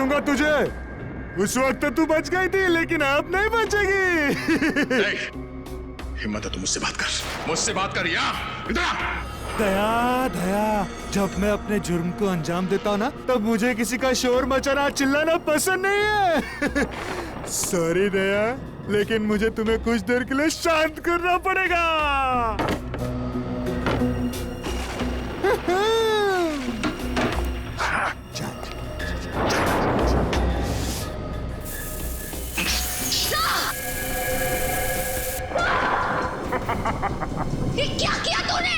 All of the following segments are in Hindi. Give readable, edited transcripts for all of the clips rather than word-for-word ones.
मारूंगा तुझे। उस वक्त तो तू बच गई थी, लेकिन अब नहीं बचेगी। हिम्मत है तो मुझसे बात कर या इधर आ। दया दया, जब मैं अपने जुर्म को अंजाम देता हूँ ना, तब मुझे किसी का शोर मचाना चिल्लाना पसंद नहीं है। सॉरी दया, लेकिन मुझे तुम्हें कुछ देर के लिए शांत करना पड़ेगा। ये क्या किया तूने?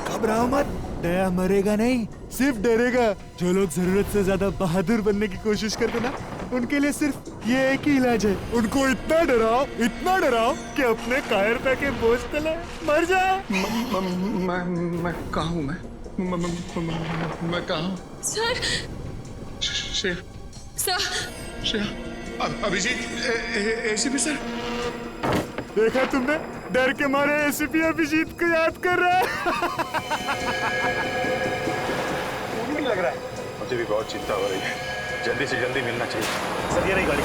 घबराओ मत, दया मरेगा नहीं, सिर्फ डरेगा। जो लोग जरूरत से ज्यादा बहादुर बनने की कोशिश करते ना, उनके लिए सिर्फ ये एक ही इलाज है। उनको इतना डराओ कि अपने कायरता के बोझ तले मर जाए। मैं कहाँ हूँ? मैं कहाँ हूँ? Sir, sir, Abhijit, ACP sir. देखा तुमने, डर के मारे एसीपी अभिजीत को याद कर रहा है। नहीं लग रहा है। मुझे भी बहुत चिंता हो रही है, जल्दी से जल्दी मिलना चाहिए। सर ये रही गाड़ी।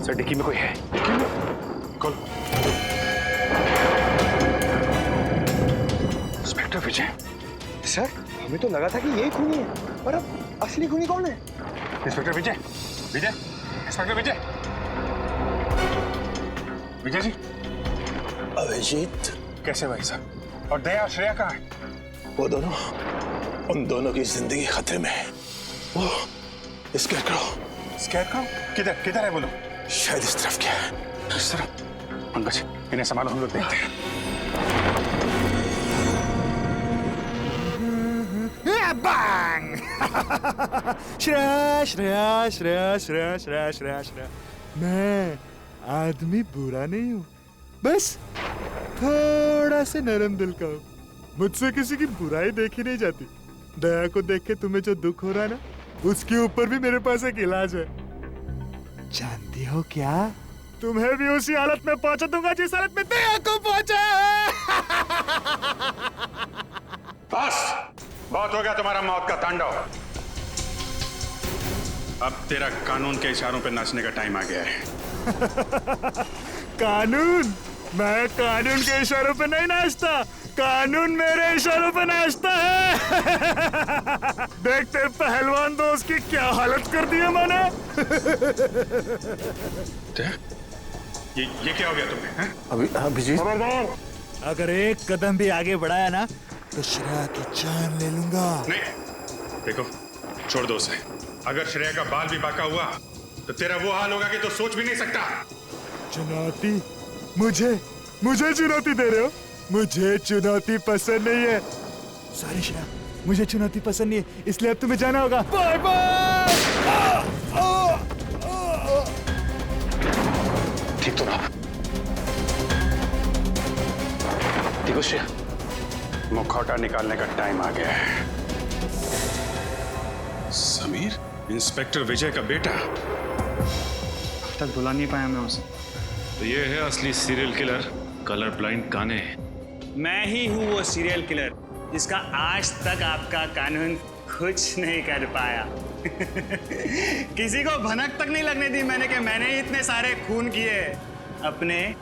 सर डिक्की में कोई है। डिक्की में कौन? इंस्पेक्टर विजय। सर हमें तो लगा था कि यही खूनी है, पर अब असली खूनी कौन है? इंस्पेक्टर विजय, इंस्पेक्टर विजय जी। अभिजीत कैसे भाई साहब? और दया श्रेया कहाँ है? वो दोनों, उन दोनों की जिंदगी खतरे में है। वो स्कैरक्राउ किधर है बोलो? शायद इस तरफ क्या है। इस तरफ। पंकज इन्हें संभालो, हम लोग देखते हैं। बैंग। श्रेया, मैं आदमी बुरा नहीं हूँ, बस थोड़ा से नरम दिल का हूँ। मुझसे किसी की बुराई देखी नहीं जाती। दया को देख के तुम्हें जो दुख हो रहा है ना, उसके ऊपर भी मेरे पास एक इलाज है। जानती हो क्या, तुम्हें भी उसी हालत में पहुंचा दूंगा जिस हालत में दया को पहुंचा है। बस बहुत हो गया तुम्हारा मौत का तांडव। अब तेरा कानून के इशारों पे नाचने का टाइम आ गया है। कानून? मैं कानून के इशारों पे नहीं नाचता, कानून मेरे इशारों पे नाचता है। देखते पहलवान दोस्त की क्या हालत कर दी है मैंने। ये क्या हो गया तुम्हें? अभिजीत, अगर एक कदम भी आगे बढ़ाया ना, तो श्रेया की जान ले लूंगा। नहीं, देखो छोड़ दो उसे। अगर श्रेया का बाल भी बाका हुआ तो तेरा वो हाल होगा कि तो सोच भी नहीं सकता। चुनौती? मुझे चुनौती दे रहे हो? मुझे चुनौती पसंद नहीं है। सॉरी श्रेया, मुझे चुनौती पसंद नहीं है, इसलिए अब तुम्हें जाना होगा। Bye bye. ठीक तो ना? ठीक हो श्रेया? मुखौटा निकालने का टाइम आ गया है। समीर, इंस्पेक्टर विजय का बेटा। अब तक बुला नहीं पाया मैं उसे। तो ये है असली सीरियल किलर, कलर ब्लाइंड काने। मैं ही हूँ वो सीरियल किलर जिसका आज तक आपका कानून कुछ नहीं कर पाया। किसी को भनक तक नहीं लगने दी मैंने कि मैंने ही इतने सारे खून किए। अपने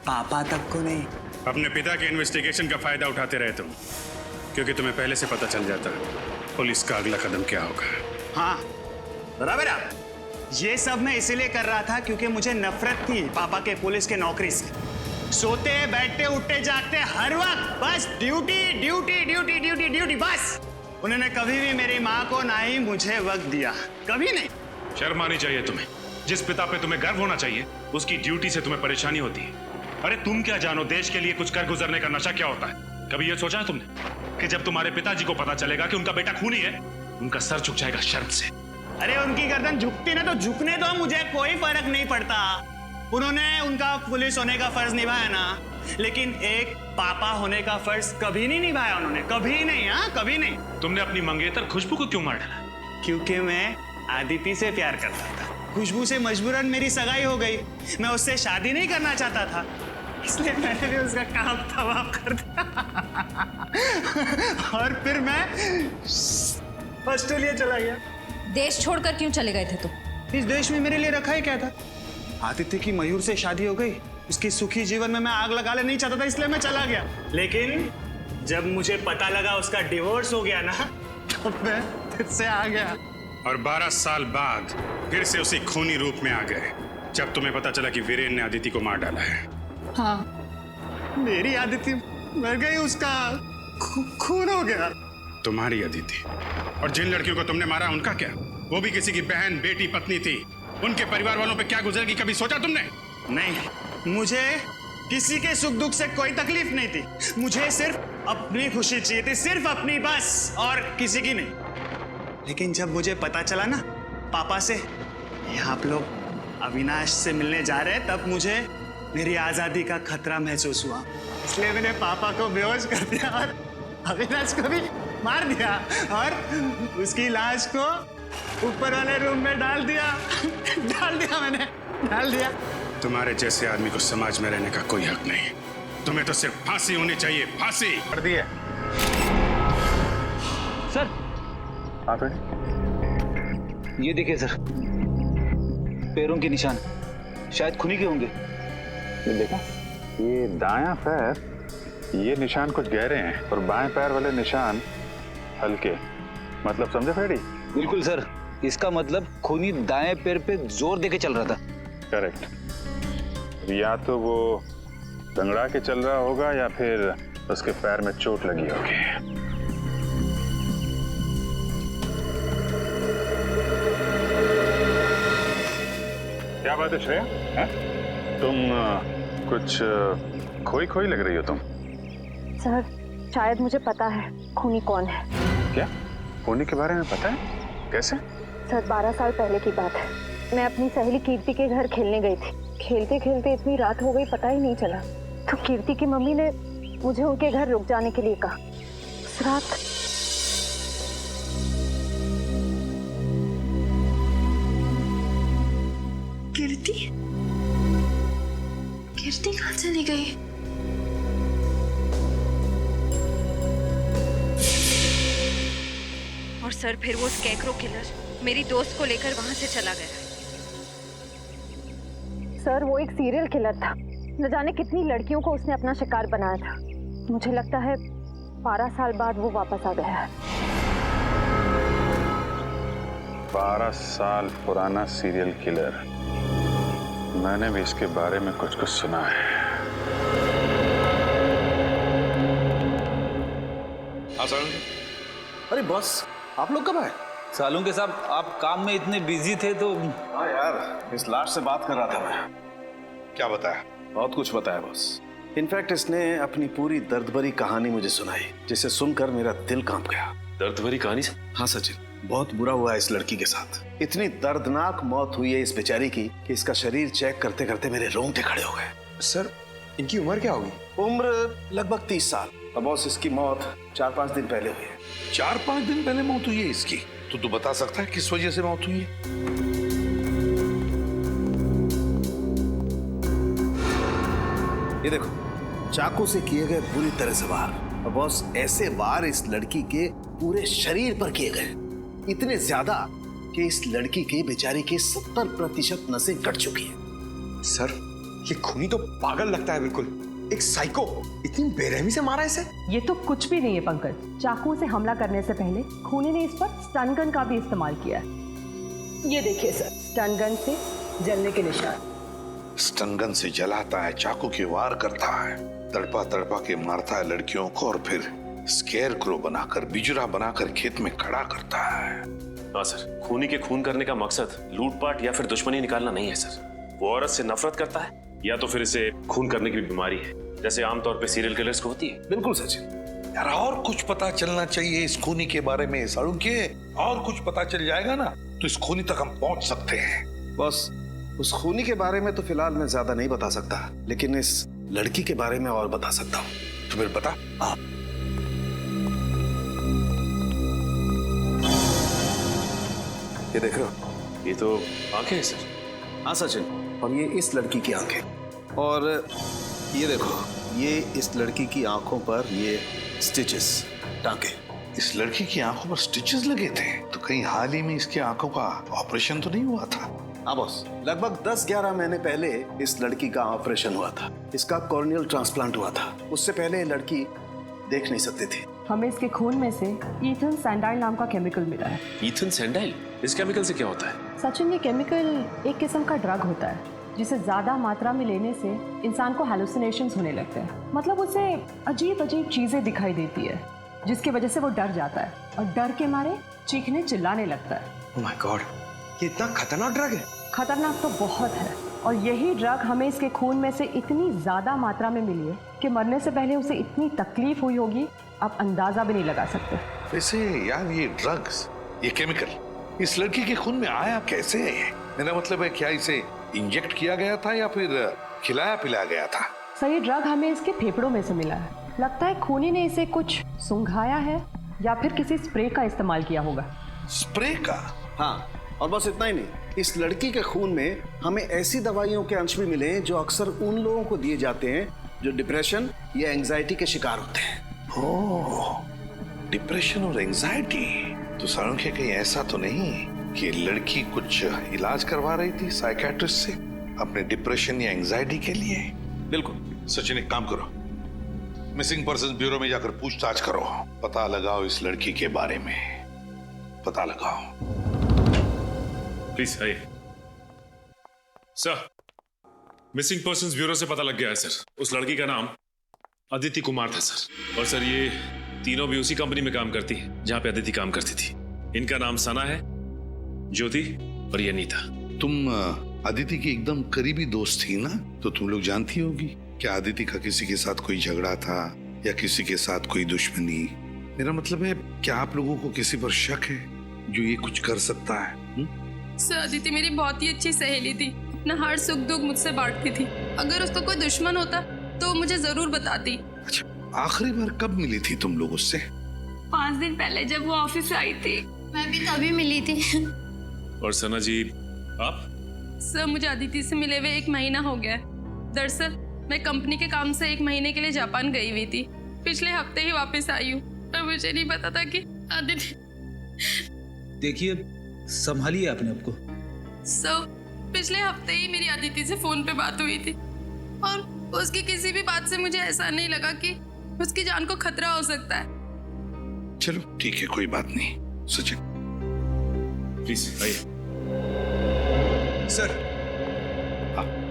पापा तक को नहीं। अपने पिता के इन्वेस्टिगेशन का फायदा उठाते रहे तुम, क्योंकि तुम्हें पहले से पता चल जाता पुलिस का अगला कदम क्या होगा। हाँ बराबर। ये सब मैं इसीलिए कर रहा था क्योंकि मुझे नफरत थी पापा के पुलिस के नौकरी से। सोते बैठते उठते जागते हर वक्त बस duty duty duty duty duty बस। उन्होंने कभी भी मेरी माँ को ना ही मुझे वक्त दिया, कभी नहीं। शर्म आनी चाहिए तुम्हें। जिस पिता पे तुम्हें गर्व होना चाहिए, उसकी ड्यूटी से तुम्हें परेशानी होती है। अरे तुम क्या जानो देश के लिए कुछ कर गुजरने का नशा क्या होता है? कभी ये सोचा है तुमने कि जब तुम्हारे पिताजी को पता चलेगा कि उनका बेटा खूनी है, उनका सर झुक जाएगा शर्म से? अरे उनकी गर्दन झुकती ना तो झुकने दो, मुझे कोई फर्क नहीं पड़ता। उन्होंने उनका पुलिस होने का फर्ज निभाया ना, लेकिन एक पापा होने का फर्ज कभी नहीं निभाया उन्होंने, कभी नहीं। हाँ कभी नहीं। तुमने अपनी मंगेतर खुशबू को क्यों मार डाला? क्योंकि मैं आदिति से प्यार करता था। खुशबू से मजबूरन मेरी सगाई हो गई। मैं उससे शादी नहीं करना चाहता था, इसलिए मैंने भी उसका काम तमाम कर दिया और फिर मैं ऑस्ट्रेलिया चला गया। देश छोड़कर क्यों चले गए थे तुम? इस देश में मेरे लिए रखा ही क्या था? आदित्य की मयूर से शादी हो गई, उसकी सुखी जीवन में मैं आग लगा ले नहीं चाहता था, इसलिए मैं चला गया। लेकिन जब मुझे पता लगा उसका डिवोर्स हो गया ना, तब मैं फिर से आ गया। और 12 साल बाद फिर से उसी खूनी रूप में आ गए जब तुम्हें पता चला कि वीरेन ने अदिति को मार डाला है। हाँ, मेरी आदित्य मर गई, उसका खून हो गया। तुम्हारी अदिति। और जिन लड़कियों को तुमने मारा उनका क्या? वो भी किसी की बहन, बेटी, पत्नी थी। उनके परिवार वालों पे क्या गुजरेगी कभी सोचा तुमने? नहीं, मुझे किसी के सुख दुख से कोई तकलीफ नहीं थी। मुझे सिर्फ अपनी खुशी चाहिए थी, सिर्फ अपनी, बस, और किसी की नहीं। लेकिन जब मुझे पता चला ना पापा से ये आप लोग अविनाश से मिलने जा रहे हैं, तब मुझे मेरी आजादी का खतरा महसूस हुआ। इसलिए मैंने पापा को बेहोश कर दिया और अविनाश को भी मार दिया और उसकी लाश को ऊपर वाले रूम में डाल दिया मैंने। तुम्हारे जैसे आदमी को समाज में रहने का कोई हक नहीं। तुम्हें तो सिर्फ फांसी होनी चाहिए, फांसी। कर दिए सर। आप ये देखिए सर, पैरों के निशान शायद खूनी के होंगे। ये देखा, ये दायां पैर, ये निशान कुछ गहरे हैं और बाएं पैर वाले निशान हल्के। मतलब समझे फेडी? बिल्कुल सर, इसका मतलब खूनी दाएं पैर पे जोर देके चल रहा था। करेक्ट। या तो वो दंगड़ा के चल रहा होगा या फिर उसके पैर में चोट लगी होगी। क्या बात है श्रेया? तुम कुछ खोई लग रही हो तुम। सर, शायद मुझे पता है खूनी कौन है। क्या? खूनी के बारे में पता है? कैसे? सर, 12 साल पहले की बात है। मैं अपनी सहेली कीर्ति के घर खेलने गई थी। खेलते खेलते इतनी रात हो गई, पता ही नहीं चला। तो कीर्ति की मम्मी ने मुझे उनके घर रुक जाने के लिए कहा। उस रात कीर्ति कहाँ चली गई? और सर, फिर वो स्कैकरो किलर मेरी दोस्त को लेकर वहां से चला गया। सर, वो एक सीरियल किलर था। न जाने कितनी लड़कियों को उसने अपना शिकार बनाया था। मुझे लगता है 12 साल बाद वो वापस आ गया है। 12 साल पुराना सीरियल किलर। मैंने भी इसके बारे में कुछ सुना है। अरे बॉस, आप लोग कब आए? सालूं के साहब, आप काम में इतने बिजी थे तो। हाँ यार, इस लाश से बात कर रहा था मैं। क्या बताया? बहुत कुछ बताया बॉस। इनफैक्ट इसने अपनी पूरी दर्द भरी कहानी मुझे सुनाई, जिसे सुनकर मेरा दिल कांप गया। दर्द भरी कहानी से? हाँ सचिन, बहुत बुरा हुआ है इस लड़की के साथ। इतनी दर्दनाक मौत हुई है इस बेचारी की कि इसका शरीर चेक करते करते मेरे रोंगटे खड़े हो गए। सर, इनकी उम्र क्या होगी? उम्र लगभग 30 साल। अब बॉस, इसकी मौत 4-5 दिन पहले हुई है। 4-5 दिन पहले मौत हुई है इसकी? तो तू बता सकता है किस वजह से मौत हुई है? ये देखो, चाकू से किए गए बुरी तरह से वार। और बॉस, ऐसे वार इस लड़की के पूरे शरीर पर किए गए, इतने ज्यादा कि इस लड़की के बेचारी के 70% नसें कट चुकी हैं। सर, ये खूनी तो पागल लगता है बिल्कुल। एक साइको इतनी बेरहमी से मारा इसे। ये तो कुछ भी नहीं है पंकज। चाकू से हमला करने से पहले खूनी ने इस पर स्टन गन का भी इस्तेमाल किया है। ये देखिए सर, स्टन गन से जलने के निशान। स्टन गन से जलाता है, चाकू के वार करता है, तड़पा तड़पा के मारता है लड़कियों को और फिर स्केयर क्रो बनाकर, बिजुरा बनाकर खेत में खड़ा करता है। हाँ सर, खूनी के खून करने का मकसद लूटपाट या फिर दुश्मनी निकालना नहीं है सर। वो औरत से नफरत करता है या तो फिर इसे खून करने की बीमारी है, जैसे आमतौर पे सीरियल किलर्स को होती है। बिल्कुल सचिन। यार, और कुछ पता चलना चाहिए इस खूनी के बारे में साड़ू के। और कुछ पता चल जाएगा ना तो इस खूनी तक हम पहुंच सकते हैं। बस, उस खूनी के बारे में तो फिलहाल मैं ज्यादा नहीं बता सकता, लेकिन इस लड़की के बारे में और बता सकता हूँ। तो फिर बता। हाँ, ये देख रहे हो? ये तो आंखें हैं सर। हाँ सचिन, और ये इस लड़की की आंखें। और ये देखो, ये इस लड़की की आंखों पर ये स्टिचेस, टांके। इस लड़की की आंखों पर स्टिचेस लगे थे, तो कहीं हाल ही में इसकी आंखों का ऑपरेशन तो नहीं हुआ था? हाँ बॉस, लगभग 10-11 महीने पहले इस लड़की का ऑपरेशन हुआ था। इसका कॉर्नियल ट्रांसप्लांट हुआ था। उससे पहले ये लड़की देख नहीं सकती थी। हमें इसके खून में से ईथन सैंडाइल नाम का केमिकल मिला है। ईथन सैंडाइल? इस केमिकल से क्या होता है? सचिन, ये केमिकल एक किस्म का ड्रग होता है जिसे ज्यादा मात्रा में लेने से इंसान को हैलुसिनेशंस होने लगते हैं। मतलब उसे अजीब अजीब चीजें दिखाई देती है, जिसकी वजह से वो डर जाता है और डर के मारे चीखने चिल्लाने लगता है। ओह माय गॉड, ये इतना खतरनाक ड्रग है? खतरनाक तो बहुत है, और यही ड्रग हमें इसके खून में से इतनी ज्यादा मात्रा में मिली है कि मरने से पहले उसे इतनी तकलीफ हुई होगी, आप अंदाजा भी नहीं लगा सकते। वैसे यार, ये ड्रग्स, ये केमिकल इस लड़की के खून में आया कैसे? मेरा मतलब है, क्या इसे इंजेक्ट किया गया था या फिर खिलाया पिलाया गया था? सर, ये ड्रग हमें इसके फेफड़ों में से मिला है। लगता है खूनी ने इसे कुछ सुंघाया है या फिर किसी स्प्रे का इस्तेमाल किया होगा। स्प्रे का? हाँ, और बस इतना ही नहीं, इस लड़की के खून में हमें ऐसी दवाइयों के अंश भी मिले हैं जो अक्सर उन लोगों को दिए जाते हैं जो डिप्रेशन या एंजाइटी के शिकार होते हैं। ओह, डिप्रेशन और एंजाइटी। तो सारुण के कहीं ऐसा तो नहीं कि लड़की कुछ इलाज करवा रही थी साइकियाट्रिस्ट से अपने डिप्रेशन या एंजाइटी के लिए? बिल्कुल। सचिन, एक काम करो, मिसिंग पर्सन ब्यूरो में जाकर पूछताछ करो, पता लगाओ इस लड़की के बारे में, पता लगाओ। प्लीज आइए सर। मिसिंग पर्संस ब्यूरो से पता लग गया है सर, उस लड़की का नाम अदिति कुमार था सर। और सर, ये तीनों भी उसी कंपनी में काम करती हैं जहां पे अदिति काम करती थी। इनका नाम सना है, ज्योति और ये नीता। तुम अदिति की एकदम करीबी दोस्त थी ना, तो तुम लोग जानती होगी क्या अदिति का किसी के साथ कोई झगड़ा था या किसी के साथ कोई दुश्मनी? मेरा मतलब है, क्या आप लोगों को किसी पर शक है जो ये कुछ कर सकता है? सर, अदिति मेरी बहुत ही अच्छी सहेली थी, अपना हर सुख दुख मुझसे बांटती थी। अगर उसका कोई दुश्मन होता तो मुझे जरूर बताती। अच्छा, आखिरी बार कब मिली थी तुम लोग उससे? 5 दिन पहले जब वो ऑफिस से आई थी। मैं भी तभी मिली थी। और सना जी, आप? सर, मुझे अदिति से मिले हुए 1 महीना हो गया है। दरअसल मैं कंपनी के काम से 1 महीने के लिए जापान गई हुई थी। पिछले हफ्ते ही वापस आई हूँ, पर मुझे नहीं पता था कि अदिति। देखिए, संभालिए अपने आप को। सर, पिछले हफ्ते ही मेरी अदिति से फोन पे बात हुई थी और उसकी किसी भी बात से मुझे ऐसा नहीं लगा कि उसकी जान को खतरा हो सकता है। चलो ठीक है, कोई बात नहीं। सचिन प्लीज आइए। सर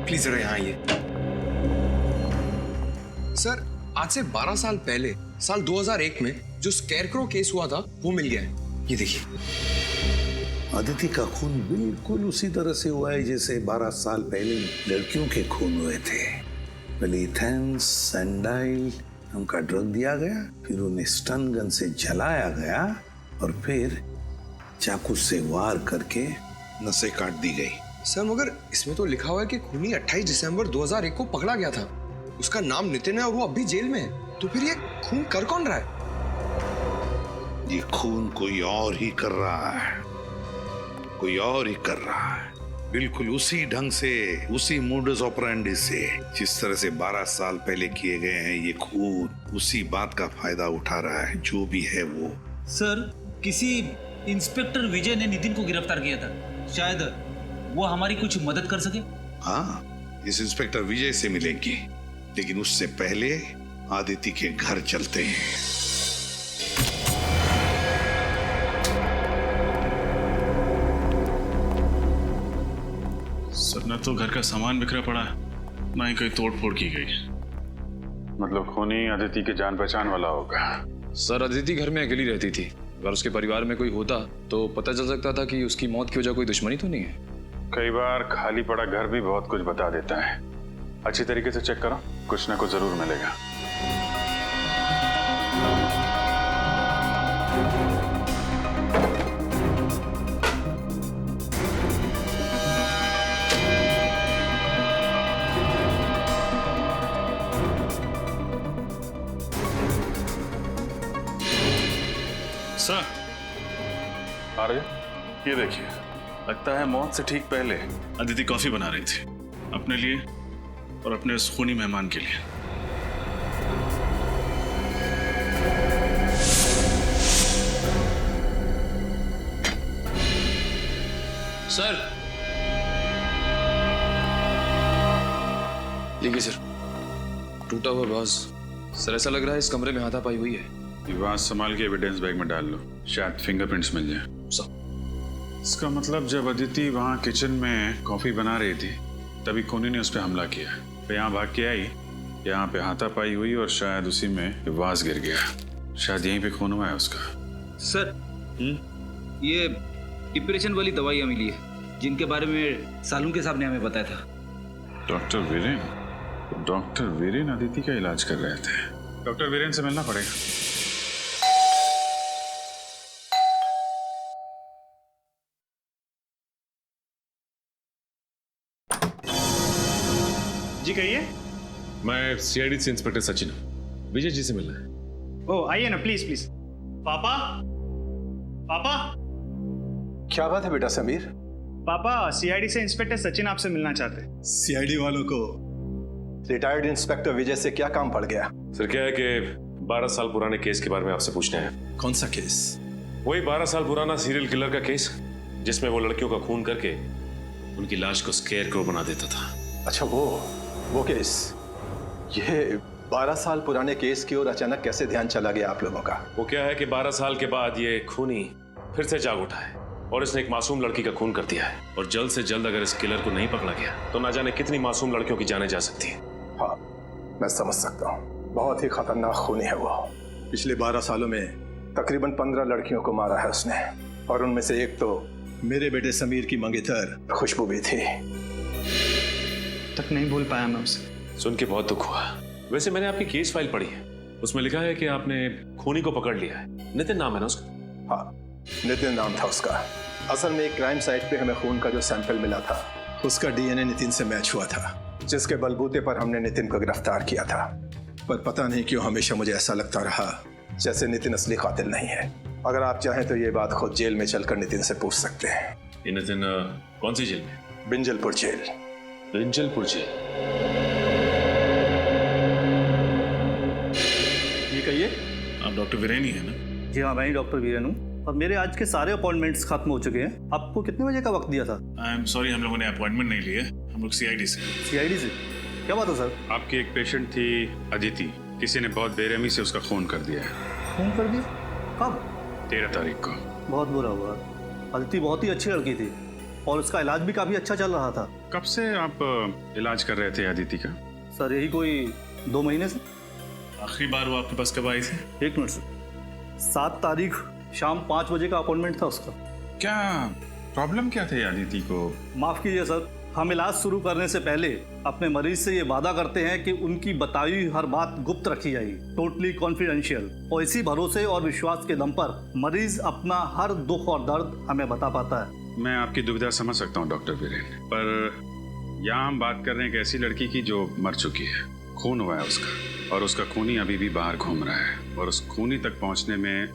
प्लीज जरा यहाँ आइए। सर, आज से 12 साल पहले, साल 2001 में जो स्कैरक्रो केस हुआ था वो मिल गया है। ये देखिए। अदिति का खून बिल्कुल उसी तरह से हुआ है जैसे 12 साल पहले लड़कियों के खून हुए थे। पहले ईथन सैंडाइल नाम का ड्रग दिया गया, फिर उन्हें स्टन गन से जलाया गया और फिर चाकू से वार करके नसें काट दी गई। सर, मगर इसमें तो लिखा हुआ है कि खूनी 28 दिसंबर 2001 को पकड़ा गया था। उसका नाम नितिन है और वो अभी जेल में है। तो फिर ये खून कर कौन रहा है? ये खून कोई और ही कर रहा है, कोई और ही कर रहा है, बिल्कुल उसी ढंग से, उसी मोडस ऑपरेंडी से जिस तरह से 12 साल पहले किए गए हैं। ये खून उसी बात का फायदा उठा रहा है, जो भी है वो। सर, किसी इंस्पेक्टर विजय ने नितिन को गिरफ्तार किया था, शायद वो हमारी कुछ मदद कर सके। हाँ, इस इंस्पेक्टर विजय से मिलेंगे, लेकिन उससे पहले आदिति के घर चलते हैं। सर, न तो घर का सामान बिखरा पड़ा है, ना ही कहीं तोड़ फोड़ की गई। मतलब खूनी अदिति के जान पहचान वाला होगा। सर, अदिति घर में अकेली रहती थी। अगर उसके परिवार में कोई होता तो पता चल सकता था कि उसकी मौत की वजह कोई दुश्मनी तो नहीं है। कई बार खाली पड़ा घर भी बहुत कुछ बता देता है। अच्छी तरीके से चेक करो, कुछ ना कुछ जरूर मिलेगा। सर, आ रहे? ये देखिए, लगता है मौत से ठीक पहले अदिति कॉफी बना रही थी अपने लिए और अपने उस खूनी मेहमान के लिए। सर लीजिए सर, टूटा हुआ बाज। सर ऐसा लग रहा है इस कमरे में हाथापाई हुई है। ये बात संभाल के एविडेंस बैग में डाल लो, शायद फिंगरप्रिंट्स मिल जाए। इसका मतलब जब अदिति वहाँ किचन में कॉफी बना रही थी तभी खूनी ने उस पर हमला किया, फिर यहाँ भाग के आई, यहाँ पे हाथापाई हुई और शायद उसी में वाज गिर गया। शायद यहीं पे खून हुआ है उसका। सर ये डिप्रेशन वाली दवाइयाँ मिली है जिनके बारे में सालुंके साहब ने हमें बताया था। डॉक्टर वीरेन अदिति का इलाज कर रहे थे। डॉक्टर वीरेन से मिलना पड़ेगा। जी कहिए। मैं सीआईडी से इंस्पेक्टर सचिन हूं, विजय जी से मिलना है। ओ आइए ना, प्लीज प्लीज। पापा पापा। क्या बात है बेटा समीर? पापा सीआईडी से इंस्पेक्टर सचिन आपसे मिलना चाहते हैं। सीआईडी वालों को रिटायर्ड इंस्पेक्टर विजय से क्या काम पड़ गया? सर क्या है कि 12 साल पुराने केस के बारे में आपसे पूछना है। कौन सा केस? वही 12 साल पुराना सीरियल किलर का केस जिसमें वो लड़कियों का खून करके उनकी लाश को स्केयरक्रो बना देता था। अच्छा वो केस। ये 12 साल पुराने केस की ओर अचानक कैसे ध्यान चला गया आप लोगों का? वो क्या है कि 12 साल के बाद ये खूनी फिर से जाग उठा है और इसने एक मासूम लड़की का खून कर दिया है, और जल्द से जल्द अगर इस किलर को नहीं पकड़ा गया तो ना जाने कितनी मासूम लड़कियों की जानें जा सकती है। हाँ मैं समझ सकता हूँ, बहुत ही खतरनाक खूनी है वो। पिछले 12 सालों में तकरीबन 15 लड़कियों को मारा है उसने, और उनमें से एक तो मेरे बेटे समीर की मंगेतर खुशबू भी थी। तक नहीं भूल पाया मैं उसे। सुन के बहुत दुख हुआ। वैसे मैंने आपकी केस फाइल पढ़ी है, उसमें लिखा है कि आपने खूनी को पकड़ लिया है। नितिन नाम है ना उसका? हाँ नितिन नाम था उसका। असल में एक क्राइम साइट पे हमें खून का जो सैंपल मिला था उसका डीएनए नितिन से मैच हुआ था, जिसके बलबूते पर हमने नितिन को गिरफ्तार किया था। पर पता नहीं क्यों हमेशा मुझे ऐसा लगता रहा जैसे नितिन असली कातिल नहीं है। अगर आप चाहें तो ये बात खुद जेल में चलकर नितिन से पूछ सकते हैं। ये नितिन कौन सी जेल में? बिंजलपुर जेल। बिंजलपुर जेल। ये कहिए। आप डॉक्टर वीरेन ही है ना? जी हाँ मैं ही डॉक्टर वीरेन हूँ, और मेरे आज के सारे अपॉइंटमेंट्स खत्म हो चुके हैं। आपको कितने बजे का वक्त दिया था? आई एम सॉरी, हम लोगों ने अपॉइंटमेंट नहीं लिया, हम लोग सीआईडी से। सीआईडी से? क्या बात है सर? आपकी एक पेशेंट थी अदिति, किसी ने बहुत बेरहमी से उसका खून कर दिया है। खून कर दिया? कब? 13 तारीख को। बहुत बुरा हुआ। अदिति बहुत ही अच्छी लड़की थी और उसका इलाज भी काफी अच्छा चल रहा था। कब से आप इलाज कर रहे थे अदिति का? सर यही कोई 2 महीने से। आखिरी बार वो आपके पास कब आई थी? 1 मिनट से। 7 तारीख शाम 5 बजे का अपॉइंटमेंट था उसका। क्या प्रॉब्लम क्या थी अदिति को? माफ कीजिए सर, हम इलाज शुरू करने से पहले अपने मरीज से ये वादा करते हैं कि उनकी बताई हुई हर बात गुप्त रखी जाएगी, टोटली कॉन्फिडेंशियल। और इसी भरोसे और विश्वास के दम पर मरीज अपना हर दुख और दर्द हमें बता पाता है। मैं आपकी दुविधा समझ सकता हूँ डॉक्टर वीरेन, पर यहाँ हम बात कर रहे हैं एक ऐसी लड़की की जो मर चुकी है, खून हुआ है उसका, और उसका खूनी अभी भी बाहर घूम रहा है, और उस खूनी तक पहुँचने में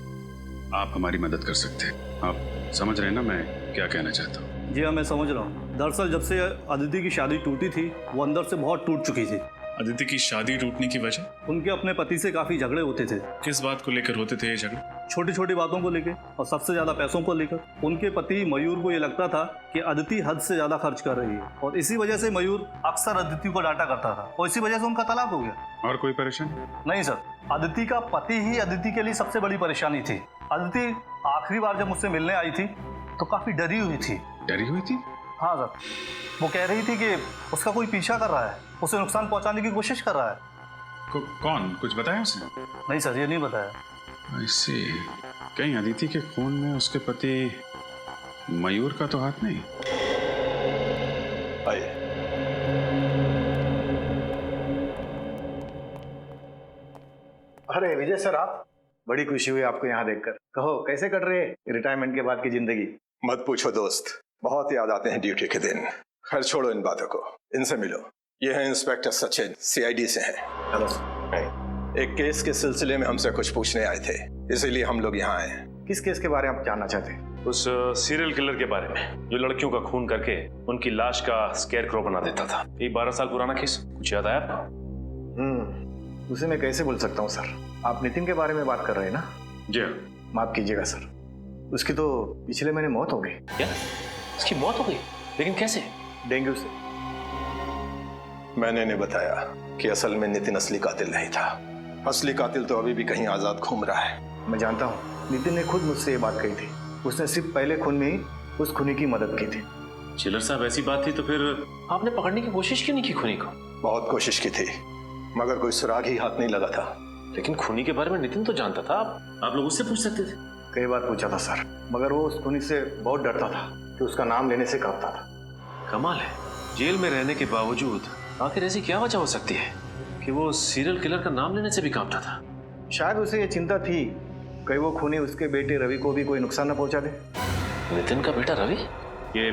आप हमारी मदद कर सकते हैं। आप समझ रहे हैं ना मैं क्या कहना चाहता हूँ? जी हाँ मैं समझ रहा हूँ। दरअसल जब से अदिति की शादी टूटी थी वो अंदर से बहुत टूट चुकी थी। अदिति की शादी टूटने की वजह? उनके अपने पति से काफी झगड़े होते थे। किस बात को लेकर होते थे ये झगड़े? छोटी छोटी बातों को लेकर, और सबसे ज्यादा पैसों को लेकर। उनके पति मयूर को ये लगता था कि अदिति हद से ज्यादा खर्च कर रही है, और इसी वजह से मयूर अक्सर अदिति को डांटा करता था, और इसी वजह से उनका तलाक हो गया। और कोई परेशानी? नहीं सर, अदिति का पति ही अदिति के लिए सबसे बड़ी परेशानी थी। अदिति आखिरी बार जब मुझसे मिलने आई थी तो काफी डरी हुई थी। डरी हुई थी? हाँ सर, वो कह रही थी कि उसका कोई पीछा कर रहा है, उसे नुकसान पहुंचाने की कोशिश कर रहा है। कौन? कुछ बताया उसने? नहीं सर, ये नहीं बताया। ऐसे कहीं अदिति के खून में उसके पति मयूर का तो हाथ नहीं? आइए। अरे विजय सर, आप? बड़ी खुशी हुई आपको यहाँ देखकर। कहो कैसे कट रहे रिटायरमेंट के बाद की जिंदगी? मत पूछो दोस्त, बहुत याद आते हैं ड्यूटी के दिन। खैर छोड़ो इन बातों को, इनसे मिलो। ये है इंस्पेक्टर सचिन, सीआईडी से हैं। हेलो। एक केस के सिलसिले में हमसे कुछ पूछने आए थे, इसीलिए हम लोग यहाँ आए हैं। किस केस के बारे में आप जानना चाहते हैं? उस सीरियल किलर के बारे में जो लड़कियों का खून करके उनकी लाश का स्केयर क्रो बना देता था। ये 12 साल पुराना केस, कुछ याद आया आपको? उसे मैं कैसे भूल सकता हूँ सर। आप नितिन के बारे में बात कर रहे हैं ना? जी माफ कीजिएगा सर, उसकी तो पिछले महीने मौत हो गई। क्या? उसकी मौत हो गई? लेकिन कैसे? डेंगू से। मैंने बताया कि असल में नितिन असली कातिल नहीं था। असली कातिल तो अभी भी कहीं आजाद घूम रहा है। मैं जानता हूँ, नितिन ने खुद मुझसे ये बात कही थी। उसने सिर्फ पहले खून में ही उस खूनी की मदद की थी। चिलर साहब, ऐसी बात थी तो फिर आपने पकड़ने की कोशिश क्यों नहीं की खूनी को? बहुत कोशिश की थी, मगर कोई सुराग ही हाथ नहीं लगा था। लेकिन खूनी के बारे में नितिन तो जानता था, आप लोग उससे पूछ सकते थे। कई बार पूछा था सर, मगर वो उस खूनी से बहुत डरता था कि उसका नाम लेने से कांपता था। कमाल है, जेल में रहने के बावजूद आखिर ऐसी क्या वजह हो सकती है कि वो सीरियल किलर का नाम लेने से भी कांपता था? शायद उसे ये चिंता थी कहीं वो खूनी उसके बेटे रवि को भी कोई नुकसान न पहुंचा दे। नितिन का बेटा रवि? ये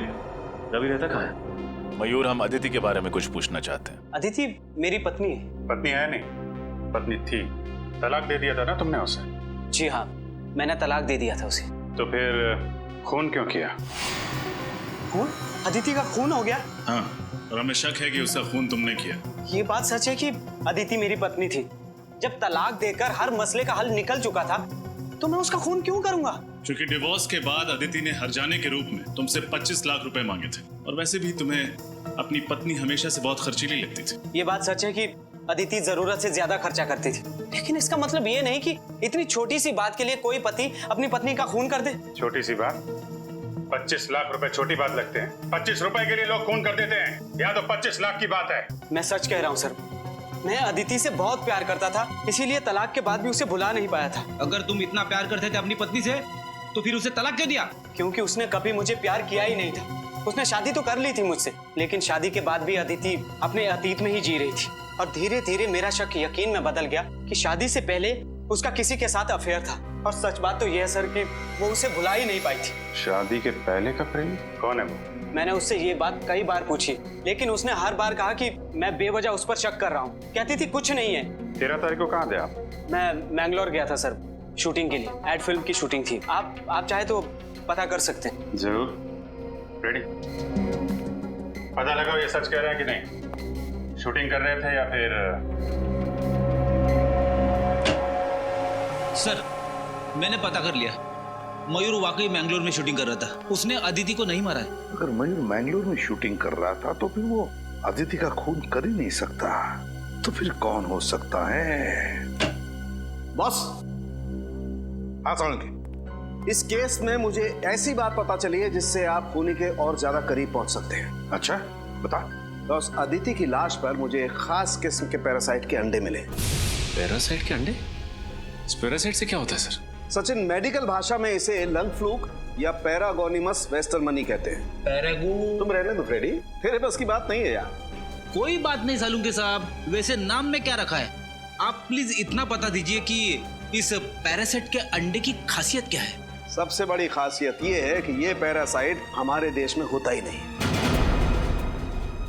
रवि रहता कहाँ है? मयूर, हम अदिति के बारे में कुछ पूछना चाहते हैं। अदिति मेरी पत्नी है। पत्नी है नहीं, पत्नी थी। तलाक दे दिया था ना तुमने उसे? जी हाँ, मैंने तलाक दे दिया था उसे। तो फिर खून क्यों किया? खून? अदिति का खून हो गया? हाँ, और हमें शक है कि उसका खून तुमने किया। ये बात सच है कि अदिति मेरी पत्नी थी। जब तलाक देकर हर मसले का हल निकल चुका था तो मैं उसका खून क्यों करूंगा? क्योंकि डिवोर्स के बाद अदिति ने हर्जाने के रूप में तुमसे 25 लाख रुपए मांगे थे, और वैसे भी तुम्हें अपनी पत्नी हमेशा से बहुत खर्चीली लगती थी। ये बात सच है कि अदिति जरूरत से ज्यादा खर्चा करती थी, लेकिन इसका मतलब ये नहीं कि इतनी छोटी सी बात के लिए कोई पति अपनी पत्नी का खून कर दे। छोटी सी बात? 25 लाख रुपए छोटी बात लगते हैं? 25 रुपए के लिए लोग खून कर देते हैं, यहाँ तो 25 लाख की बात है। मैं सच कह रहा हूँ सर, मैं अदिति से बहुत प्यार करता था, इसीलिए तलाक के बाद भी उसे भुला नहीं पाया था। अगर तुम इतना प्यार करते थे अपनी पत्नी से तो फिर उसे तलाक क्यों दिया? क्योंकि उसने कभी मुझे प्यार किया ही नहीं था। उसने शादी तो कर ली थी मुझसे, लेकिन शादी के बाद भी अदिति अपने अतीत में ही जी रही थी, और धीरे धीरे मेरा शक यकीन में बदल गया कि शादी से पहले उसका किसी के साथ अफेयर था। और सच बात तो यह है सर कि वो उसे भुला ही नहीं पाई थी। शादी के पहले का प्रेमी कौन है वो? मैंने उससे ये बात कई बार पूछी, लेकिन उसने हर बार कहा कि मैं बेवजह उस पर शक कर रहा हूँ। कहती थी कुछ नहीं है। 13 तारीख को कहाँ थे आप? मैं मैंगलोर गया था सर, शूटिंग के लिए। एड फिल्म की शूटिंग थी। आप चाहे तो पता कर सकते हैं। जरूर। रेडी? पता लगाओ ये सच कह रहे हैं कि नहीं। शूटिंग कर रहे थे या फिर? सर, मैंने पता कर लिया, मयूर वाकई मैंगलोर में शूटिंग कर रहा था। उसने अदिति को नहीं मारा है। अगर मयूर मैंगलोर में शूटिंग कर रहा था तो फिर वो अदिति का खून कर ही नहीं सकता। तो फिर कौन हो सकता है? बॉस, हाँ सोलंकी, इस केस में मुझे ऐसी बात पता चली है जिससे आप खूनी के और ज्यादा करीब पहुंच सकते हैं। अच्छा, बता। बॉस, अदिति की लाश पर मुझे एक खास किस्म के पैरासाइट के अंडे मिले। पैरासाइट के अंडे? इस पैरासाइट से क्या होता है सर? सचिन, मेडिकल भाषा में इसे लंग फ्लूक या पैरागोनिमस वेस्टरमनी कहते हैं। पैरागो? तुम रहने दो फ्रेडी, तेरे बस की बात नहीं है यार। कोई बात नहीं सालुंके साहब, वैसे नाम में क्या रखा है? आप प्लीज इतना बता दीजिए कि इस पैरासाइट के अंडे की खासियत क्या है? सबसे बड़ी खासियत ये है कि ये पैरासाइट हमारे देश में होता ही नहीं।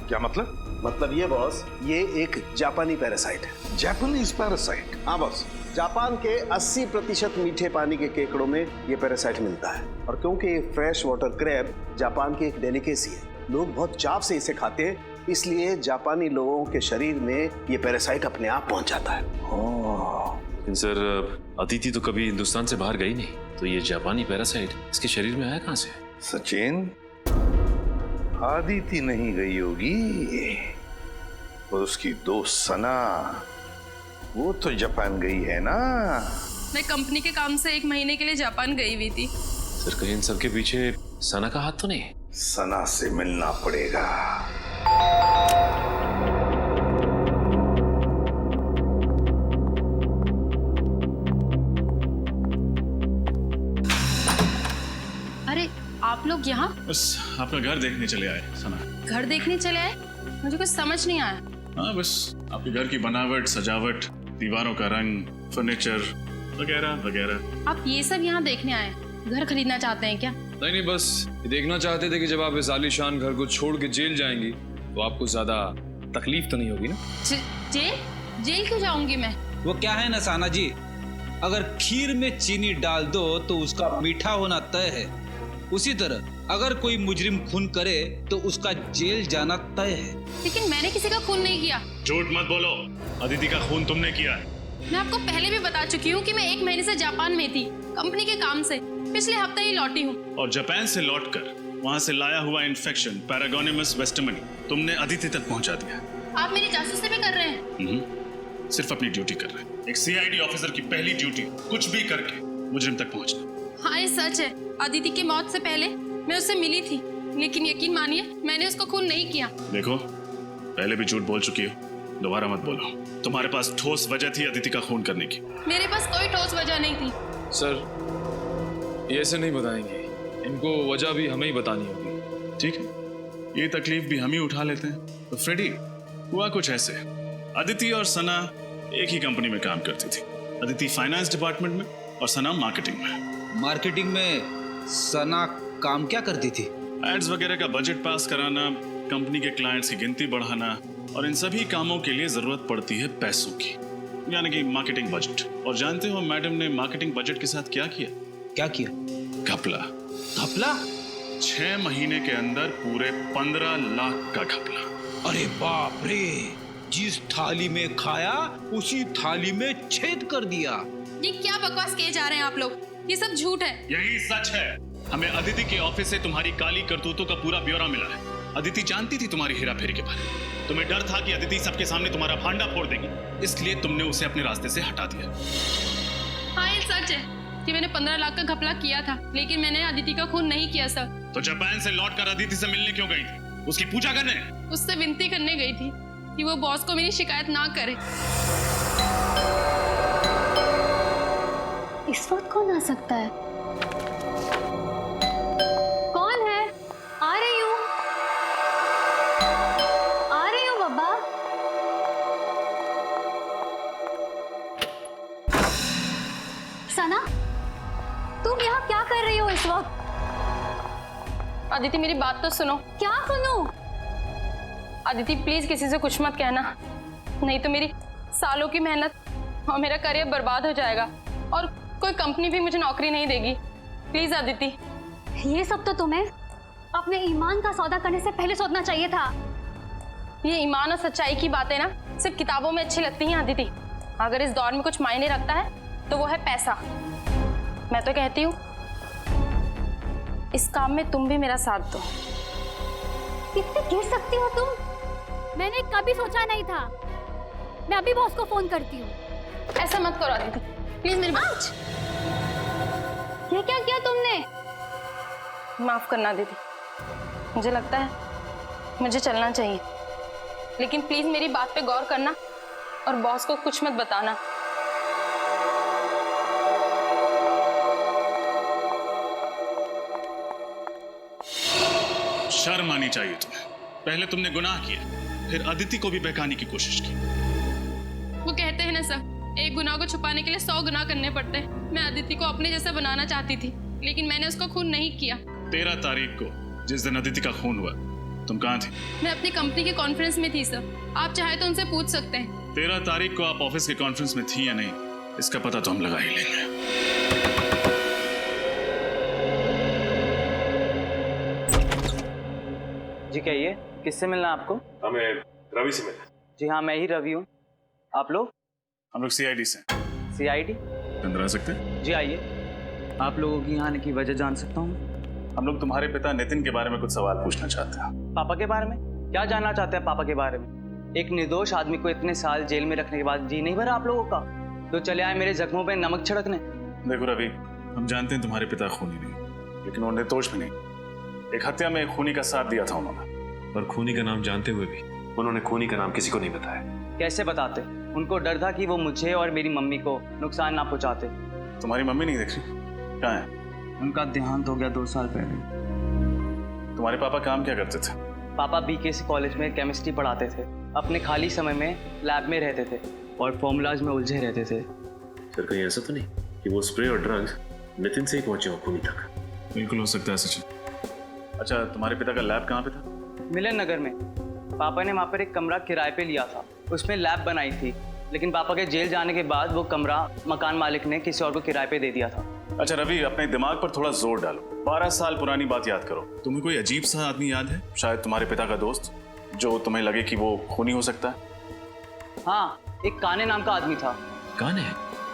क्या मतलब? मतलब ये बॉस, ये एक जापानी पैरासाइट है। Japanese parasite? हाँ बॉस, जापान के 80% मीठे पानी के केकड़ों में ये पैरासाइट मिलता है। और क्योंकि ये फ्रेश वाटर क्रैब जापान की एक डेलिकेसी है, लोग बहुत चाव से इसे खाते हैं, इसलिए जापानी लोगों के शरीर में ये पैरासाइट अपने आप पहुंच जाता है। लेकिन सर, अदिति तो कभी हिंदुस्तान से बाहर गई नहीं, तो ये जापानी पैरासाइट इसके शरीर में आया कहाँ से? सचिन, अदिति नहीं गई होगी, और उसकी दोस्त सना, वो तो जापान गई है ना। मैं कंपनी के काम से 1 महीने के लिए जापान गई हुई थी। सर, कहीं इन सब के पीछे सना का हाथ तो नहीं? सना से मिलना पड़ेगा। अरे, आप लोग यहाँ? बस आपका घर देखने चले आए सना। घर देखने चले आए? मुझे कुछ समझ नहीं आया। हाँ, बस आपके घर की बनावट, सजावट, दीवारों का रंग, फर्नीचर वगैरह वगैरह। आप ये सब यहाँ देखने आए? घर खरीदना चाहते हैं क्या? नहीं, बस ये देखना चाहते थे कि जब आप इस आलीशान घर को छोड़ के जेल जाएंगी तो आपको ज्यादा तकलीफ तो नहीं होगी ना। जेल? जेल क्यों जाऊंगी मैं? वो क्या है ना साना जी, अगर खीर में चीनी डाल दो तो उसका मीठा होना तय है, उसी तरह अगर कोई मुजरिम खून करे तो उसका जेल जाना तय है। लेकिन मैंने किसी का खून नहीं किया। झूठ मत बोलो, अदिति का खून तुमने किया है। मैं आपको पहले भी बता चुकी हूँ कि मैं 1 महीने से जापान में थी कंपनी के काम से। पिछले हफ्ते ही लौटी हूँ। और जापान से लौटकर वहाँ से लाया हुआ इन्फेक्शन पैरागोनिमस वेस्टमनी तुमने अदिति तक पहुँचा दिया। आप मेरी जासूसी भी कर रहे हैं? सिर्फ अपनी ड्यूटी कर रहे हैं। एक सीआईडी ऑफिसर की पहली ड्यूटी कुछ भी करके मुजरिम तक पहुँचना। हाँ, ये सच है। अदिति की मौत से पहले मैं उससे मिली थी, लेकिन यकीन मानिए मैंने उसको खून नहीं किया। देखो, पहले भी झूठ बोल चुकी हो, दोबारा मत बोलो। तुम्हारे पास ठोस वजह थी अदिति का खून करने की। मेरे पास कोई ठोस वजह नहीं थी। सर, ये ऐसे नहीं बताएंगे, इनको वजह भी हमें ही बतानी होगी। ठीक है, ये तकलीफ भी हम ही उठा लेते हैं। तो फ्रेडी, हुआ कुछ ऐसे, अदिति और सना एक ही कंपनी में काम करती थी। अदिति फाइनेंस डिपार्टमेंट में और सना मार्केटिंग में। मार्केटिंग में सना काम क्या करती थी? एड्स वगैरह का बजट पास कराना, कंपनी के क्लाइंट्स की गिनती बढ़ाना, और इन सभी कामों के लिए जरूरत पड़ती है पैसों की, यानी कि मार्केटिंग बजट। और जानते हो मैडम ने मार्केटिंग बजट के साथ क्या किया? क्या किया? घपला। घपला? 6 महीने के अंदर पूरे 15 लाख का घपला। अरे बाप रे, जिस थाली में खाया उसी थाली में छेद कर दिया। ये क्या बकवास किए जा रहे हैं आप लोग? ये सब झूठ है। यही सच है। हमें अदिति के ऑफिस से तुम्हारी काली करतूतों का पूरा ब्यौरा मिला है। अदिति जानती थी तुम्हारी हेराफेरी के बारे में। तुम्हें डर था कि अदिति सबके सामने तुम्हारा भांडा फोड़ देगी, इसलिए तुमने उसे अपने रास्ते से हटा दिया। हाँ, ये सच है कि मैंने 15 लाख का घपला किया था, लेकिन मैंने अदिति का खून नहीं किया सर। तो जापान से लौटकर अदिति से मिलने क्यों गई थी? उसकी पूजा करने? उससे विनती करने गई थी कि वो बॉस को मेरी शिकायत ना करे। इस वक्त कौन आ सकता है? कौन है? आ रही हूँ बाबा। सना, तुम यहाँ क्या कर रही हो इस वक्त? अदिति, मेरी बात तो सुनो। क्या सुनूं? अदिति प्लीज किसी से कुछ मत कहना, नहीं तो मेरी सालों की मेहनत और मेरा करियर बर्बाद हो जाएगा और कोई कंपनी भी मुझे नौकरी नहीं देगी। प्लीज अदिति। ये सब तो तुम्हें अपने ईमान का सौदा करने से पहले सोचना चाहिए था। ये ईमान और सच्चाई की बातें ना सिर्फ किताबों में अच्छी लगती हैं अदिति। अगर इस दौर में कुछ मायने रखता है तो वो है पैसा। मैं तो कहती हूँ इस काम में तुम भी मेरा साथ दो। कितने गिर सकती हो तुम? मैंने कभी सोचा नहीं था। मैं अभी बॉस को फोन करती हूँ। ऐसा मत करो अदिति, प्लीज मेरी बात। ये क्या किया तुमने? माफ करना दीदी, मुझे लगता है मुझे चलना चाहिए, लेकिन प्लीज मेरी बात पे गौर करना और बॉस को कुछ मत बताना। शर्म आनी चाहिए तुम्हें। पहले तुमने गुनाह किया, फिर अदिति को भी बहकाने की कोशिश की। वो कहते हैं ना सर, एक गुनाह को छुपाने के लिए 100 गुनाह करने पड़ते हैं। मैं अदिति को अपने जैसा बनाना चाहती थी, लेकिन मैंने उसको खून नहीं किया। 13 तारीख को जिस दिन अदिति का खून हुआ, तुम कहाँ थी? मैं अपनी कंपनी के कॉन्फ्रेंस में थी सर। आप चाहे तो उनसे पूछ सकते हैं। 13 तारीख को आप ऑफिस के कॉन्फ्रेंस में थी या नहीं, इसका पता तो हम लगा ही लेंगे। जी कहिए, किससे मिलना है आपको? हमें रवि से मिलना। जी हाँ, मैं ही रवि हूँ। आप लोग? हम लोग सीआईडी से। सीआईडी? अंदर आ सकते हैं? जी आइए। आप लोगों की यहाँ आने की वजह जान सकता हूँ? हम लोग तुम्हारे पिता नितिन के बारे में कुछ सवाल पूछना चाहते हैं। पापा के बारे में? क्या जानना चाहते हैं पापा के बारे में? एक निर्दोष आदमी को इतने साल जेल में रखने के बाद जी नहीं भरा आप लोगों का? तो चले आए मेरे जख्मों पे नमक छिड़कने। देखो रवि, हम जानते हैं तुम्हारे पिता खूनी नहीं, लेकिन वो निर्दोष भी नहीं। एक हत्या में एक खूनी का साथ दिया था उन्होंने। और खूनी का नाम जानते हुए भी उन्होंने खूनी का नाम किसी को नहीं बताया। कैसे बताते? उनको डर था कि वो मुझे और मेरी मम्मी को नुकसान ना पहुंचाते। तुम्हारी मम्मी नहीं दिख रही, कहाँ है? उनका देहांत हो गया 2 साल पहले। तुम्हारे पापा काम क्या करते थे? पापा बीकेसी कॉलेज में केमिस्ट्री पढ़ाते थे। अपने खाली समय में लैब में रहते थे और फॉर्मूलाज में उलझे रहते थे। सर कहीं ऐसा तो नहीं कि वो स्प्रे और ड्रग्स नितिन से ही पहुंचे हो खूनी तक? बिल्कुल हो सकता है सचिन। अच्छा, तुम्हारे पिता का लैब कहाँ पे था? मिलन नगर में। पापा ने वहाँ पर एक कमरा किराए पे लिया था, उसमें लैब बनाई थी, लेकिन पापा के जेल जाने के बाद वो कमरा मकान मालिक ने किसी और को किराए पे दे दिया था। अच्छा रवि, अपने दिमाग पर थोड़ा जोर डालो। 12 साल पुरानी बात याद करो। तुम्हें कोई अजीब सा आदमी याद है, शायद तुम्हारे पिता का दोस्त, जो तुम्हें लगे कि वो खूनी हो सकता है? हाँ, एक काने नाम का आदमी था। काने?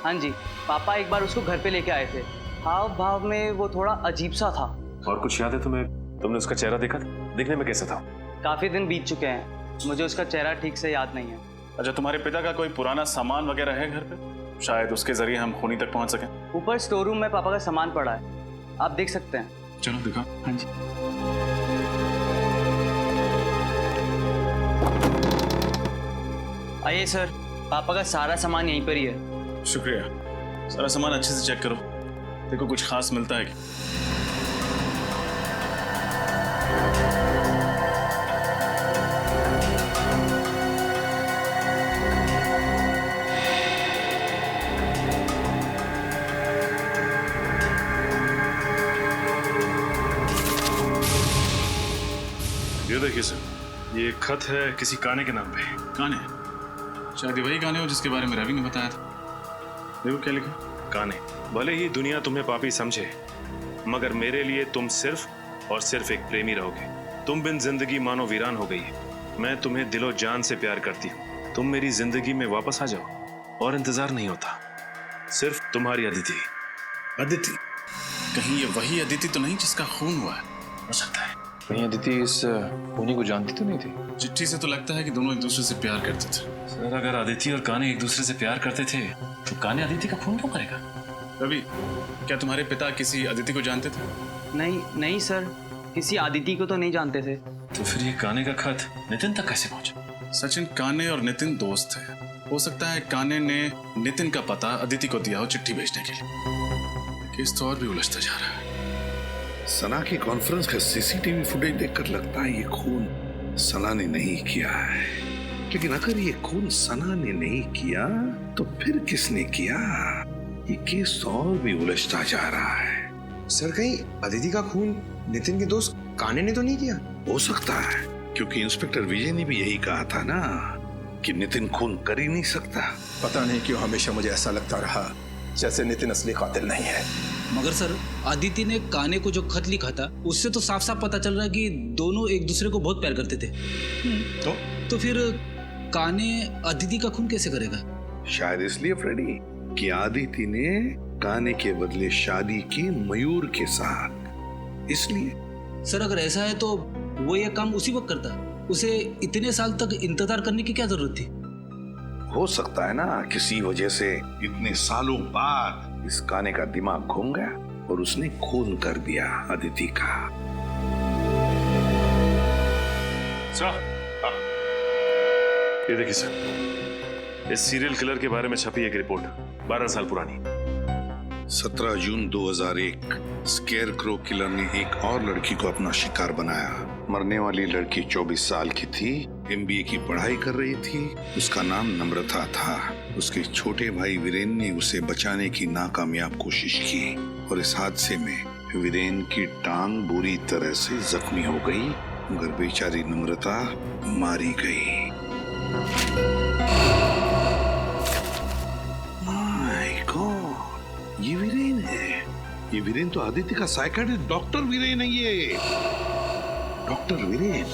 हाँ जी, पापा एक बार उसको घर पे लेके आए थे। हाव भाव में वो थोड़ा अजीब सा था। और कुछ याद है तुम्हें? तुमने उसका चेहरा देखा था? दिखने में कैसा था? काफी दिन बीत चुके हैं, मुझे उसका चेहरा ठीक से याद नहीं है। अच्छा, तुम्हारे पिता का कोई पुराना सामान वगैरह है घर पे? शायद उसके जरिए हम खूनी तक पहुंच सकें। ऊपर स्टोर रूम में पापा का सामान पड़ा है, आप देख सकते हैं। चलो दिखा। हाँ जी। आइए सर, पापा का सारा सामान यहीं पर ही है। शुक्रिया। सारा सामान अच्छे से चेक करो, देखो कुछ खास मिलता है क्या। ये देखिए सर, ये खत है किसी काने के नाम पे। काने? शायद वही काने हो जिसके बारे में रवि ने बताया था। देखो क्या लिखा। काने, भले ही दुनिया तुम्हें पापी समझे, मगर मेरे लिए तुम सिर्फ और सिर्फ एक प्रेमी रहोगे। तुम बिन जिंदगी मानो वीरान हो गई है। मैं तुम्हें दिलो जान से प्यार करती हूँ। तुम मेरी जिंदगी में वापस आ जाओ और इंतजार नहीं होता। सिर्फ तुम्हारी अदिति। अदिति? कहीं ये वही अदिति तो नहीं जिसका खून हुआ है? हो सकता है। कहीं अदिति इस खूनी को जानती तो नहीं थी? चिट्ठी से तो लगता है कि दोनों एक दूसरे से प्यार करते थे। सर, अगर अदिति और काने एक दूसरे से प्यार करते थे तो काने अदिति का खून क्यों करेगा? रवि, क्या तुम्हारे पिता किसी अदिति को जानते थे? नहीं सर, किसी अदिति को तो नहीं जानते थे। तो फिर ये काने का खत नितिन तक कैसे पहुंचा? सचिन, काने और नितिन दोस्त थे। हो सकता है काने ने नितिन का पता अदिति को दिया हो चिट्ठी भेजने के लिए। केस तो और भी उलझता जा रहा है। सना की कॉन्फ्रेंस का सीसीटीवी फुटेज देखकर लगता है ये खून सना ने नहीं किया है। लेकिन अगर ये खून सना ने नहीं किया तो फिर किसने किया? ये केस और भी उलझता जा रहा है। सर, कहीं अदिति का खून नितिन के दोस्त काने ने तो नहीं किया? हो सकता है, क्योंकि इंस्पेक्टर विजय ने भी यही कहा था ना कि नितिन खून कर ही नहीं सकता। पता नहीं क्यों हमेशा मुझे ऐसा लगता रहा जैसे नितिन असली कातिल नहीं है। मगर सर, आदिति ने काने को जो खत लिखा था उससे तो साफ साफ पता चल रहा है कि दोनों एक दूसरे को बहुत प्यार करते थे। तो फिर काने अदिति का खून कैसे करेगा? शायद इसलिए फ्रेडी कि आदिति ने काने के बदले शादी की मयूर के साथ, इसलिए। सर, अगर ऐसा है तो वो ये काम उसी वक्त करता, उसे इतने साल तक इंतजार करने की क्या जरूरत थी? हो सकता है ना किसी वजह से इतने सालों बाद इस काने का दिमाग घूम गया और उसने खून कर दिया अदिति का। सर, ये देखिए सर, इस सीरियल किलर के बारे में छपी एक रिपोर्ट, 12 साल पुरानी। 17 जून 2001 स्केयरक्रो किलर ने एक और लड़की को अपना शिकार बनाया। मरने वाली लड़की 24 साल की थी, MBA की पढ़ाई कर रही थी। उसका नाम नम्रता था। उसके छोटे भाई वीरेन ने उसे बचाने की नाकामयाब कोशिश की और इस हादसे में वीरेन की टांग बुरी तरह से जख्मी हो गई, मगर बेचारी नम्रता मारी गई। माय गॉड, ये वीरेन है। ये वीरेन तो आदित्य का साइकियाट्रिस्ट डॉक्टर वीरेन है। ये डॉक्टर वीरेन?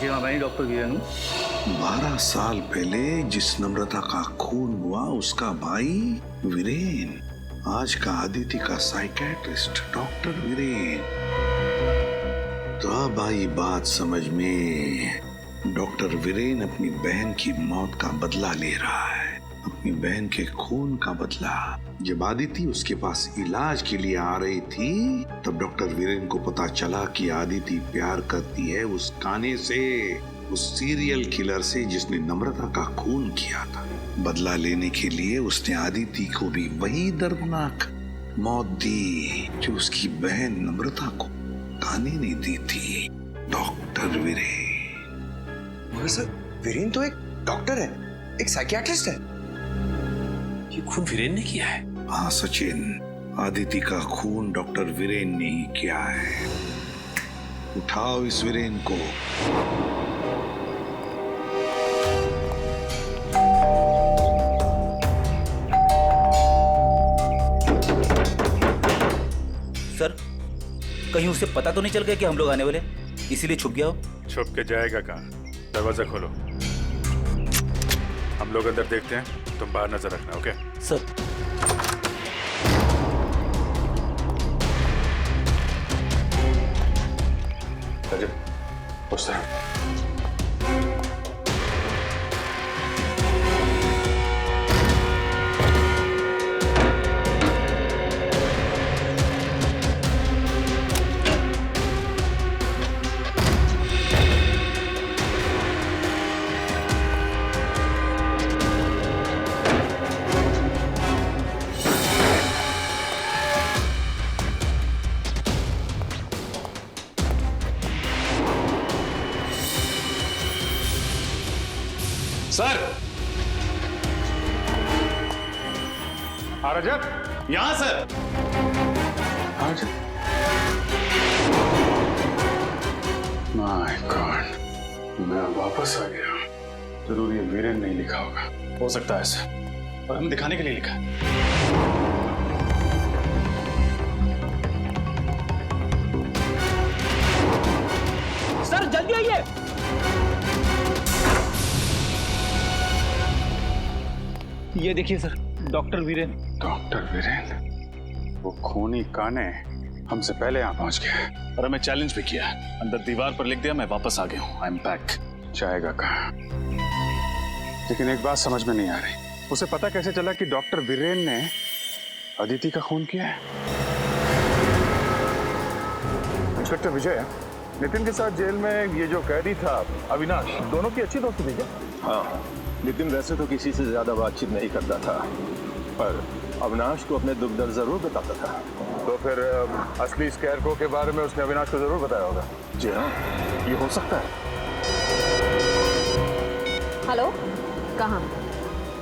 जी हाँ भाई, डॉक्टर वीरेन हूँ। 12 साल पहले जिस नम्रता का खून हुआ उसका भाई वीरेन, आज का आदित्य का साइकियाट्रिस्ट डॉक्टर वीरेन। तो अब आई बात समझ में। डॉक्टर वीरेन अपनी बहन की मौत का बदला ले रहा है, अपनी बहन के खून का बदला। जब आदिति उसके पास इलाज के लिए आ रही थी तब डॉक्टर वीरेन को पता चला कि आदिति प्यार करती है उस काने से, उस सीरियल किलर से जिसने नम्रता का खून किया था। बदला लेने के लिए उसने आदिति को भी वही दर्दनाक मौत दी जो उसकी बहन नम्रता को काने ने दी थी। डॉक्टर वीरेन। मगर सर, वीरेन तो एक डॉक्टर है, एक साइकियाट्रिस्ट है। ये खून वीरेन ने किया है? हाँ सचिन, आदिति का खून डॉक्टर वीरेन ने ही किया है। उठाओ इस वीरेन को। कहीं उसे पता तो नहीं चल गया कि हम लोग आने वाले, इसीलिए छुप गया हो? छुप के जाएगा कहाँ? दरवाजा खोलो, हम लोग अंदर देखते हैं, तुम बाहर नजर रखना। Okay sir. सर रजत, यहां सर। माय गॉड, मैं वापस आ गया। जरूर ये वीरेन नहीं लिखा होगा। हो सकता है सर, और हमें दिखाने के लिए लिखा है। सर जल्दी आइए। ये देखिए sir, doctor Viren. Doctor Viren? वो खूनी काने हमसे पहले यहाँ पहुंच गया और हमें चैलेंज भी किया। अंदर दीवार पर लिख दिया, मैं वापस आ गया हूँ, आई एम बैक। जाएगा कहाँ? लेकिन एक बात समझ में नहीं आ रही, उसे पता कैसे चला कि डॉक्टर वीरेन ने अदिति का खून किया है? इंस्पेक्टर विजय, नितिन के साथ जेल में ये जो कैदी था अविनाश, दोनों की अच्छी दोस्ती थी क्या? हाँ, नितिन वैसे तो किसी से ज्यादा बातचीत नहीं करता था, पर अविनाश को अपने दुख दर्द जरूर बताता था। तो फिर असली स्कैरक्रो के बारे में उसने अविनाश को जरूर बताया होगा। जी हाँ, ये हो सकता है। हेलो, कहाँ?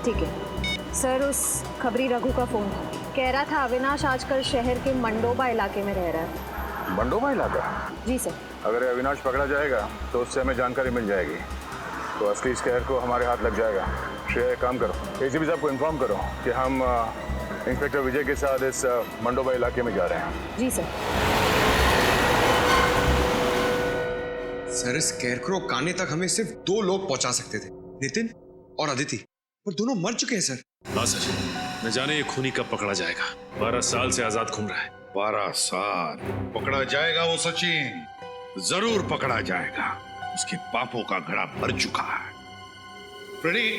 ठीक है सर, उस खबरी रघु का फोन कह रहा था अविनाश आजकल शहर के मंडोबा इलाके में रह रहा है। मंडोबा इलाका? जी सर। अगर अविनाश पकड़ा जाएगा तो उससे हमें जानकारी मिल जाएगी, तो असली स्कैर को हमारे हाथ लग जाएगा। श्रेया, एक काम करो, एसीपी साहब को इन्फॉर्म करो कि हम इंस्पेक्टर विजय के साथ इस मंडोबा इलाके में जा रहे हैं। जी सर। सर, स्कैरक्रो काने तक हमें सिर्फ 2 लोग पहुंचा सकते थे, नितिन और अदिति, पर दोनों मर चुके हैं सर। हाँ सर, न जाने ये खूनी कब पकड़ा जाएगा। 12 साल से आजाद घूम रहा है। 12 साल पकड़ा जाएगा वो सचिन, जरूर पकड़ा जाएगा। उसके पापों का घड़ा भर चुका है। फ्रेडी,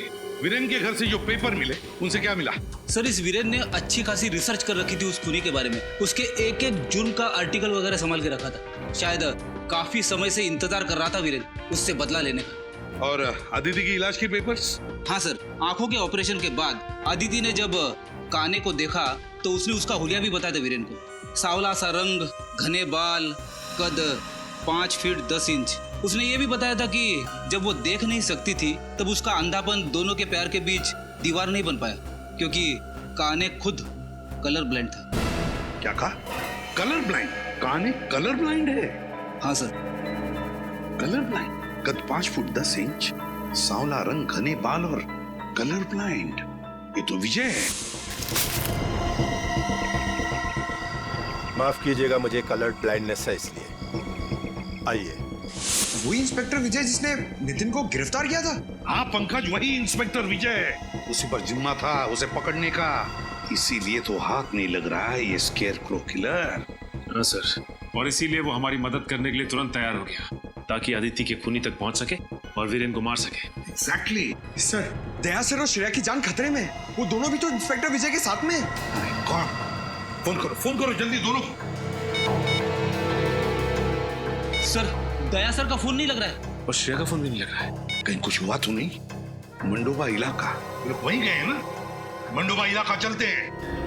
वीरेन के घर से जो पेपर मिले उनसे क्या मिला? सर, इस वीरेन ने अच्छी खासी रिसर्च कर रखी थी उस खूनी के बारे में। उसके एक एक जुर्म का आर्टिकल वगैरह संभाल के रखा था। शायद काफी समय से इंतजार कर रहा था वीरेन उससे बदला लेने का। और अदिति की इलाज के पेपर्स? हाँ सर, आंखों के ऑपरेशन के बाद अदिति ने जब काने को देखा तो उसने उसका हुलिया भी बताया था वीरेन को। सांवला सा रंग, घने बाल, कद 5 फीट 10 इंच। उसने ये भी बताया था कि जब वो देख नहीं सकती थी तब उसका अंधापन दोनों के पैर के बीच दीवार नहीं बन पाया, क्योंकि काने खुद कलर ब्लाइंड था। क्या कहा? Colour blind? काने कलर ब्लाइंड है? हाँ सर। Colour blind? कद 5 फुट 10 इंच, सांवला रंग, घने बाल और कलर ब्लाइंड। ये तो विजय है। माफ कीजिएगा, मुझे कलर ब्लाइंडनेस है इसलिए। आइए। वही इंस्पेक्टर विजय जिसने नितिन को गिरफ्तार किया था? हाँ पंकज, वही इंस्पेक्टर विजय। उसी पर जिम्मा था उसे पकड़ने का, इसीलिए तो हाथ नहीं लग रहा है ये स्केयरक्रो किलर। हाँ सर, और इसीलिए वो हमारी मदद करने के लिए तुरंत तैयार हो गया, ताकि अदिति के खूनी तक पहुंच सके और वीरेन को मार सके। एग्जैक्टली। सर, दया सर और श्रेया की जान खतरे में। वो दोनों भी तो इंस्पेक्टर विजय के साथ में। फोन करो जल्दी दोनों। सर, दया सर का फोन नहीं लग रहा है और श्रेया का फोन भी नहीं लग रहा है। कहीं कुछ हुआ तो नहीं? मंडोबा इलाका, लोग वहीं गए हैं ना? मंडोबा इलाका चलते हैं।